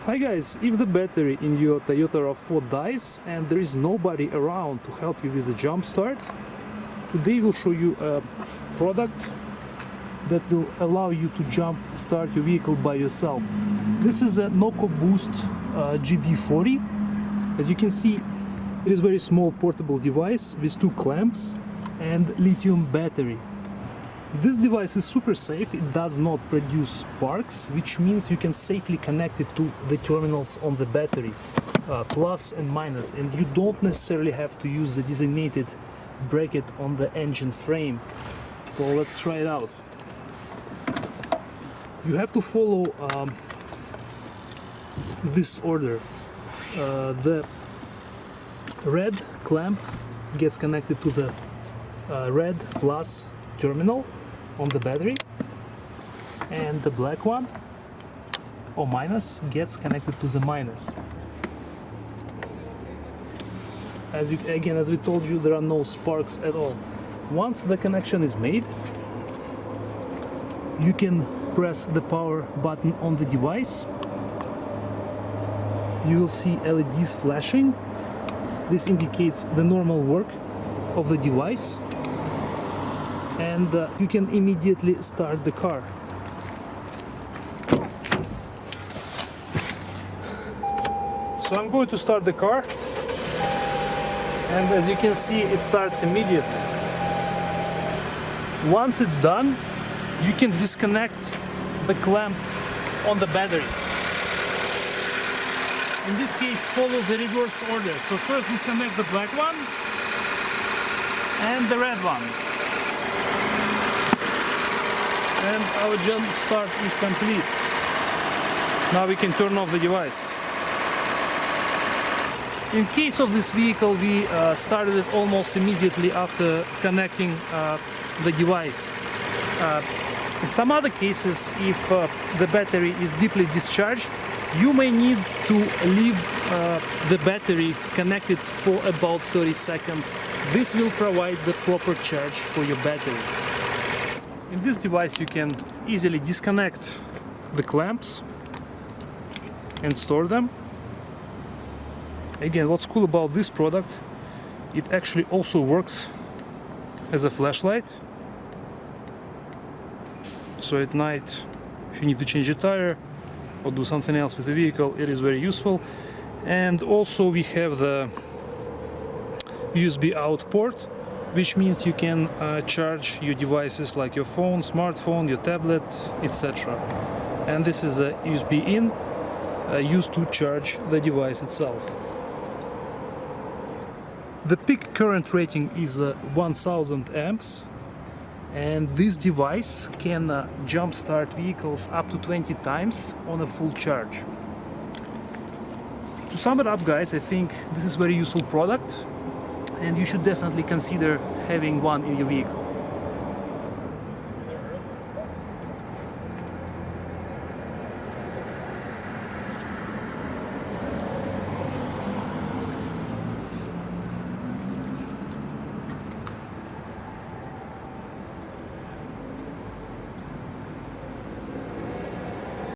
Hi guys, if the battery in your Toyota RAV4 dies and there is nobody around to help you with the jump start, today we'll show you a product that will allow you to jump start your vehicle by yourself. This is a NOCO Boost GB40. As you can see, it is a very small portable device with 2 clamps and lithium battery. This device is super safe. It does not produce sparks, which means you can safely connect it to the terminals on the battery, plus and minus, and you don't necessarily have to use the designated bracket on the engine frame. So let's try it out. You have to follow this order. The red clamp gets connected to the red plus terminal on the battery, and the black one or minus gets connected to the minus. As we told you, there are no sparks at all. Once the connection is made, you can press the power button on the device. You will see LEDs flashing. This indicates the normal work of the device, and you can immediately start the car. So I'm going to start the car, and as you can see, it starts immediately. Once it's done, you can disconnect the clamp on the battery. In this case, follow the reverse order. So first disconnect the black one and the red one. And our jump start is complete. Now we can turn off the device. In case of this vehicle, we started it almost immediately after connecting the device. In some other cases, if the battery is deeply discharged, you may need to leave the battery connected for about 30 seconds. This will provide the proper charge for your battery. In this device, you can easily disconnect the clamps and store them. Again, what's cool about this product, it actually also works as a flashlight. So at night, if you need to change a tire or do something else with the vehicle, it is very useful. And also we have the USB out port, which means you can charge your devices like your phone, smartphone, your tablet, etc. And this is a USB in used to charge the device itself. The peak current rating is 1000 amps, and this device can jump start vehicles up to 20 times on a full charge. To sum it up, guys, I think this is a very useful product, and you should definitely consider having one in your vehicle.